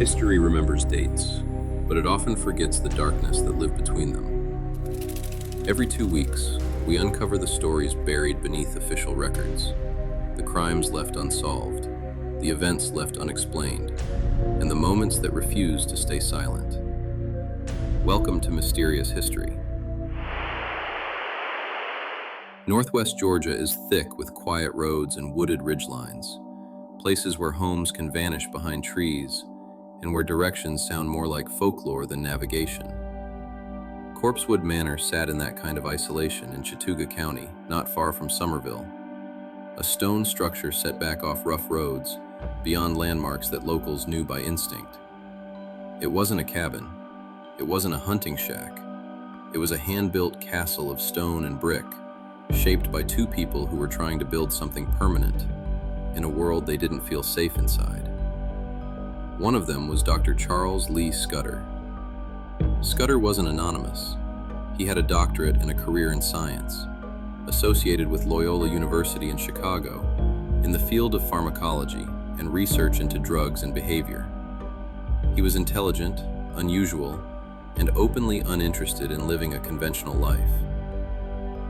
History remembers dates, but it often forgets the darkness that lived between them. Every 2 weeks, we uncover the stories buried beneath official records, the crimes left unsolved, the events left unexplained, and the moments that refuse to stay silent. Welcome to Mysterious History. Northwest Georgia is thick with quiet roads and wooded ridgelines, places where homes can vanish behind trees and where directions sound more like folklore than navigation. Corpsewood Manor sat in that kind of isolation in Chattooga County, not far from Somerville. A stone structure set back off rough roads, beyond landmarks that locals knew by instinct. It wasn't a cabin. It wasn't a hunting shack. It was a hand-built castle of stone and brick, shaped by two people who were trying to build something permanent in a world they didn't feel safe inside. One of them was Dr. Charles Lee Scudder. Scudder wasn't anonymous. He had a doctorate and a career in science, associated with Loyola University in Chicago in the field of pharmacology and research into drugs and behavior. He was intelligent, unusual, and openly uninterested in living a conventional life.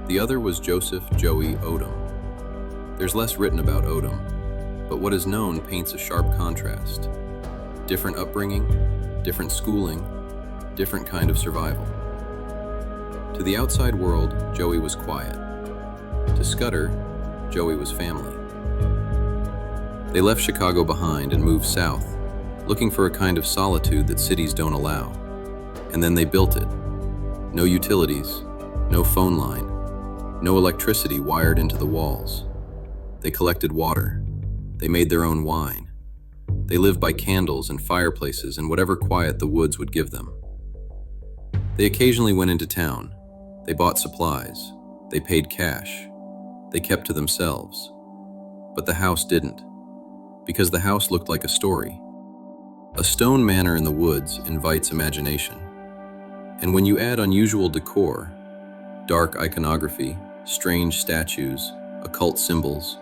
The other was Joseph Joey Odom. There's less written about Odom, but what is known paints a sharp contrast. Different upbringing, different schooling, different kind of survival. To the outside world, Joey was quiet. To Scudder, Joey was family. They left Chicago behind and moved south, looking for a kind of solitude that cities don't allow. And then they built it. No utilities, no phone line, no electricity wired into the walls. They collected water. They made their own wine. They lived by candles and fireplaces and whatever quiet the woods would give them. They occasionally went into town. They bought supplies. They paid cash. They kept to themselves. But the house didn't, because the house looked like a story. A stone manor in the woods invites imagination. And when you add unusual decor, dark iconography, strange statues, occult symbols,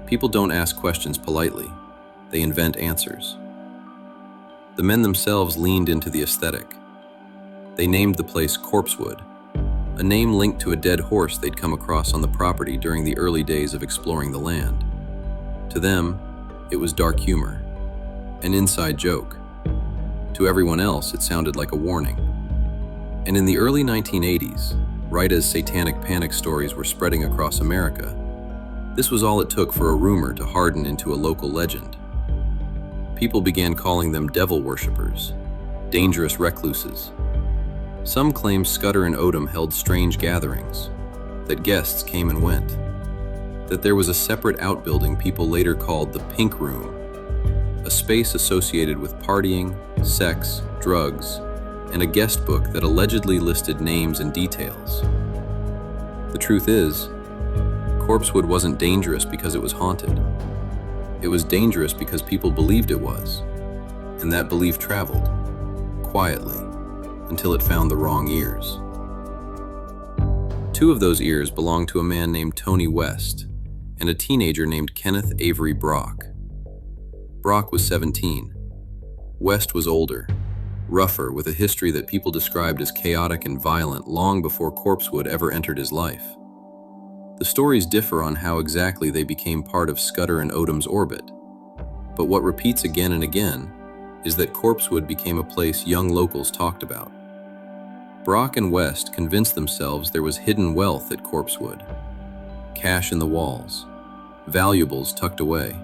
people don't ask questions politely. They invent answers. The men themselves leaned into the aesthetic. They named the place Corpsewood, a name linked to a dead horse they'd come across on the property during the early days of exploring the land. To them, it was dark humor, an inside joke. To everyone else, it sounded like a warning. And in the early 1980s, right as satanic panic stories were spreading across America, this was all it took for a rumor to harden into a local legend. People began calling them devil worshippers, dangerous recluses. Some claimed Scudder and Odom held strange gatherings, that guests came and went, that there was a separate outbuilding people later called the Pink Room, a space associated with partying, sex, drugs, and a guest book that allegedly listed names and details. The truth is, Corpsewood wasn't dangerous because it was haunted. It was dangerous because people believed it was, and that belief traveled, quietly, until it found the wrong ears. 2 of those ears belonged to a man named Tony West and a teenager named Kenneth Avery Brock. Brock was 17. West was older, rougher, with a history that people described as chaotic and violent long before Corpsewood ever entered his life. The stories differ on how exactly they became part of Scudder and Odom's orbit, but what repeats again and again is that Corpsewood became a place young locals talked about. Brock and West convinced themselves there was hidden wealth at Corpsewood, cash in the walls, valuables tucked away,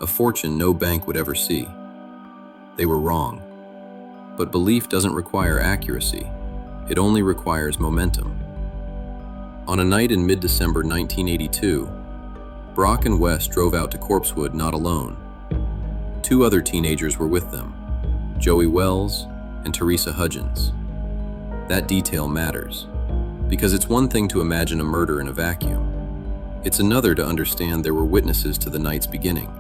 a fortune no bank would ever see. They were wrong, but belief doesn't require accuracy, it only requires momentum. On a night in mid-December 1982, Brock and West drove out to Corpsewood not alone. 2 other teenagers were with them, Joey Wells and Teresa Hudgens. That detail matters, because it's one thing to imagine a murder in a vacuum. It's another to understand there were witnesses to the night's beginning,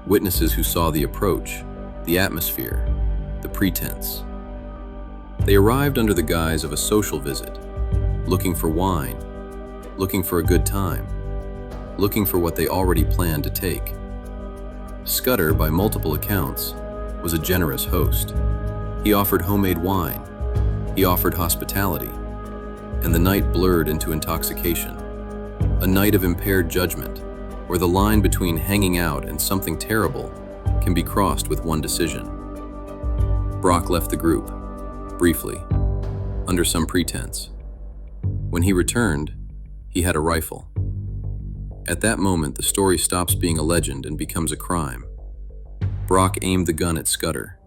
witnesses who saw the approach, the atmosphere, the pretense. They arrived under the guise of a social visit, looking for wine, looking for a good time, looking for what they already planned to take. Scudder, by multiple accounts, was a generous host. He offered homemade wine. He offered hospitality. And the night blurred into intoxication. A night of impaired judgment, where the line between hanging out and something terrible can be crossed with one decision. Brock left the group, briefly, under some pretense. When he returned, he had a rifle. At that moment, the story stops being a legend and becomes a crime. Brock aimed the gun at Scudder.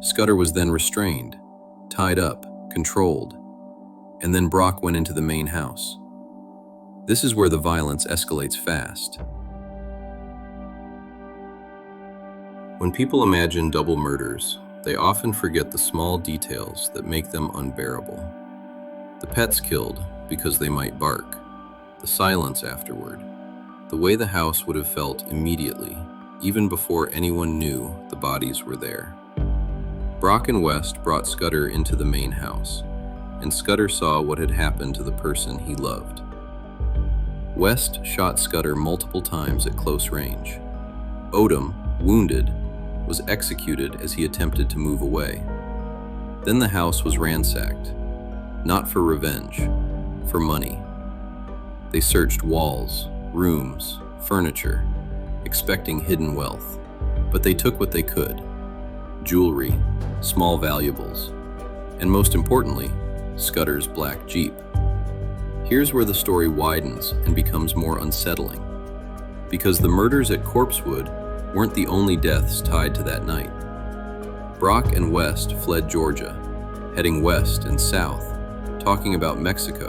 Scudder was then restrained, tied up, controlled, and then Brock went into the main house. This is where the violence escalates fast. When people imagine double murders, they often forget the small details that make them unbearable. The pets killed because they might bark, the silence afterward, the way the house would have felt immediately, even before anyone knew the bodies were there. Brock and West brought Scudder into the main house, and Scudder saw what had happened to the person he loved. West shot Scudder multiple times at close range. Odom, wounded, was executed as he attempted to move away. Then the house was ransacked, not for revenge, for money. They searched walls, rooms, furniture, expecting hidden wealth, but they took what they could: jewelry, small valuables, and most importantly, Scudder's black Jeep. Here's where the story widens and becomes more unsettling, because the murders at Corpsewood weren't the only deaths tied to that night. Brock and West fled Georgia, heading west and south, talking about Mexico,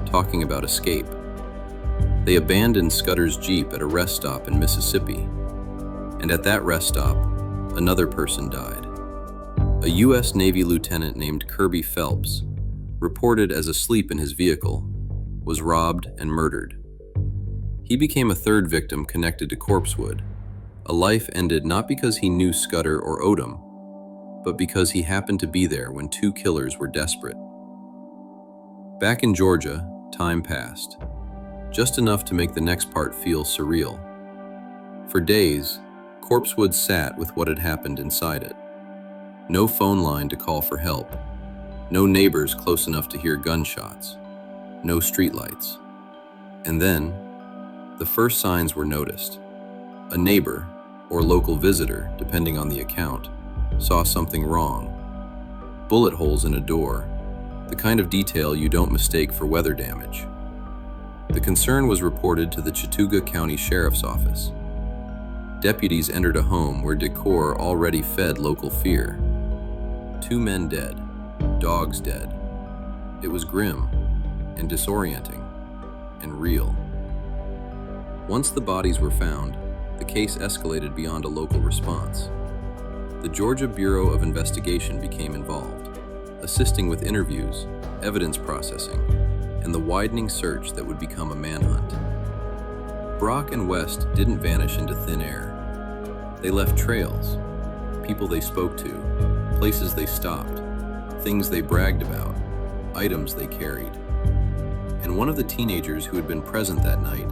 talking about escape. They abandoned Scudder's Jeep at a rest stop in Mississippi, and at that rest stop, another person died. A U.S. Navy lieutenant named Kirby Phelps, reported as asleep in his vehicle, was robbed and murdered. He became a third victim connected to Corpsewood. A life ended not because he knew Scudder or Odom, but because he happened to be there when two killers were desperate. Back in Georgia, time passed, just enough to make the next part feel surreal. For days, Corpsewood sat with what had happened inside it. No phone line to call for help, no neighbors close enough to hear gunshots, no streetlights. And then, the first signs were noticed. A neighbor, or local visitor, depending on the account, saw something wrong. Bullet holes in a door, the kind of detail you don't mistake for weather damage. The concern was reported to the Chattooga County Sheriff's Office. Deputies entered a home where decor already fed local fear. 2 men dead, dogs dead. It was grim and disorienting and real. Once the bodies were found, the case escalated beyond a local response. The Georgia Bureau of Investigation became involved, assisting with interviews, evidence processing, and the widening search that would become a manhunt. Brock and West didn't vanish into thin air. They left trails, people they spoke to, places they stopped, things they bragged about, items they carried. And one of the teenagers who had been present that night,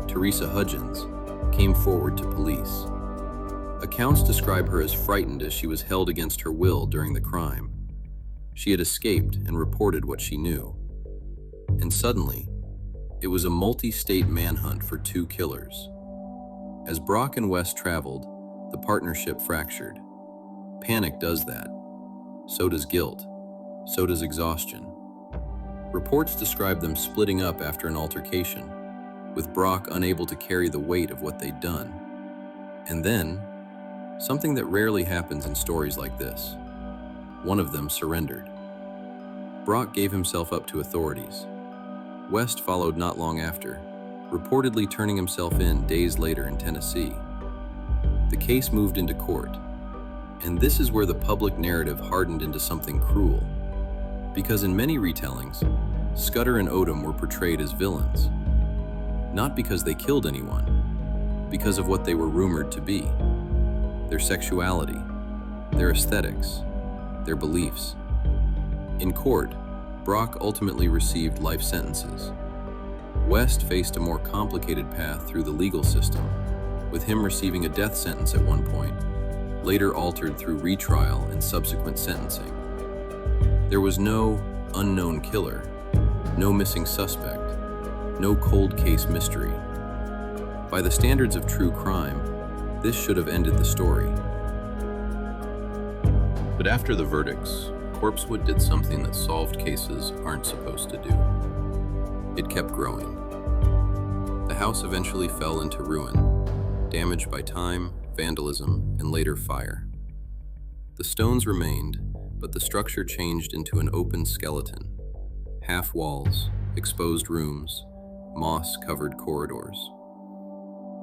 Teresa Hudgens, came forward to police. Accounts describe her as frightened as she was held against her will during the crime. She had escaped and reported what she knew. And suddenly, it was a multi-state manhunt for 2 killers. As Brock and West traveled, the partnership fractured. Panic does that. So does guilt. So does exhaustion. Reports describe them splitting up after an altercation, with Brock unable to carry the weight of what they'd done. And then, something that rarely happens in stories like this. One of them surrendered. Brock gave himself up to authorities. West followed not long after, reportedly turning himself in days later in Tennessee. The case moved into court, and this is where the public narrative hardened into something cruel. Because in many retellings, Scudder and Odom were portrayed as villains. Not because they killed anyone, because of what they were rumored to be. Their sexuality, their aesthetics, their beliefs. In court, Brock ultimately received life sentences. West faced a more complicated path through the legal system, with him receiving a death sentence at one point, later altered through retrial and subsequent sentencing. There was no unknown killer, no missing suspect, no cold case mystery. By the standards of true crime, this should have ended the story. But after the verdicts, Corpsewood did something that solved cases aren't supposed to do. It kept growing. The house eventually fell into ruin, damaged by time, vandalism, and later fire. The stones remained, but the structure changed into an open skeleton. Half walls, exposed rooms, moss-covered corridors.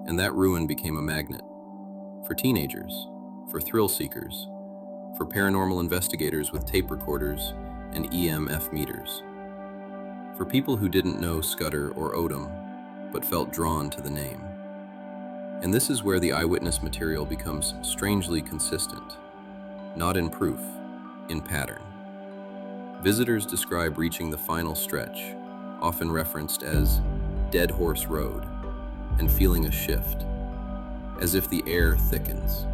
And that ruin became a magnet. For teenagers, for thrill seekers, for paranormal investigators with tape recorders and EMF meters. For people who didn't know Scudder or Odom, but felt drawn to the name. And this is where the eyewitness material becomes strangely consistent, not in proof, in pattern. Visitors describe reaching the final stretch, often referenced as Dead Horse Road, and feeling a shift, as if the air thickens,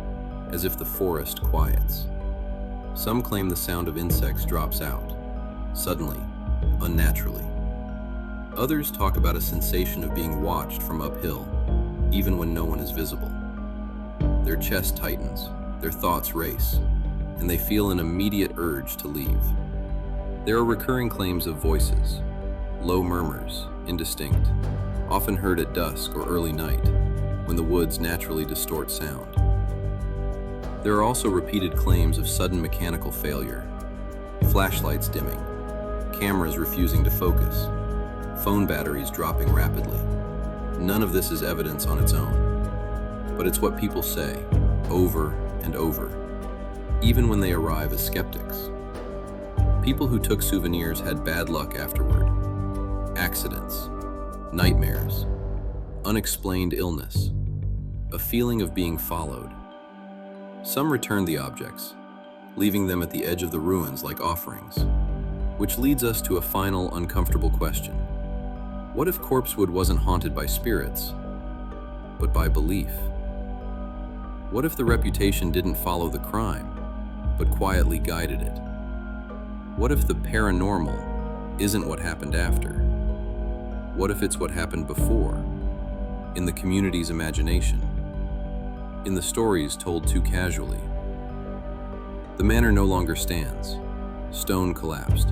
as if the forest quiets. Some claim the sound of insects drops out, suddenly, unnaturally. Others talk about a sensation of being watched from uphill, even when no one is visible. Their chest tightens, their thoughts race, and they feel an immediate urge to leave. There are recurring claims of voices, low murmurs, indistinct, often heard at dusk or early night, when the woods naturally distort sound. There are also repeated claims of sudden mechanical failure, flashlights dimming, cameras refusing to focus, phone batteries dropping rapidly. None of this is evidence on its own, but it's what people say, over and over, even when they arrive as skeptics. People who took souvenirs had bad luck afterward. Accidents, nightmares, unexplained illness, a feeling of being followed. Some returned the objects, leaving them at the edge of the ruins like offerings, which leads us to a final uncomfortable question. What if Corpsewood wasn't haunted by spirits, but by belief? What if the reputation didn't follow the crime, but quietly guided it? What if the paranormal isn't what happened after? What if it's what happened before, in the community's imagination, in the stories told too casually? The manor no longer stands. Stone collapsed,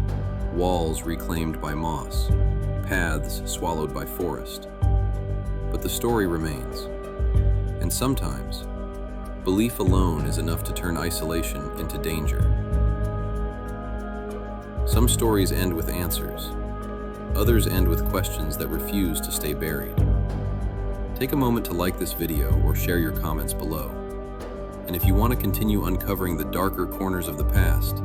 walls reclaimed by moss, paths swallowed by forest. But the story remains. And sometimes, belief alone is enough to turn isolation into danger. Some stories end with answers. Others end with questions that refuse to stay buried. Take a moment to like this video or share your comments below. And if you want to continue uncovering the darker corners of the past,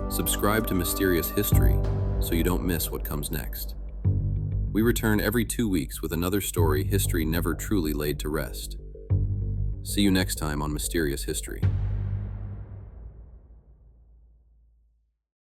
subscribe to Mysterious History so you don't miss what comes next. We return every 2 weeks with another story history never truly laid to rest. See you next time on Mysterious History.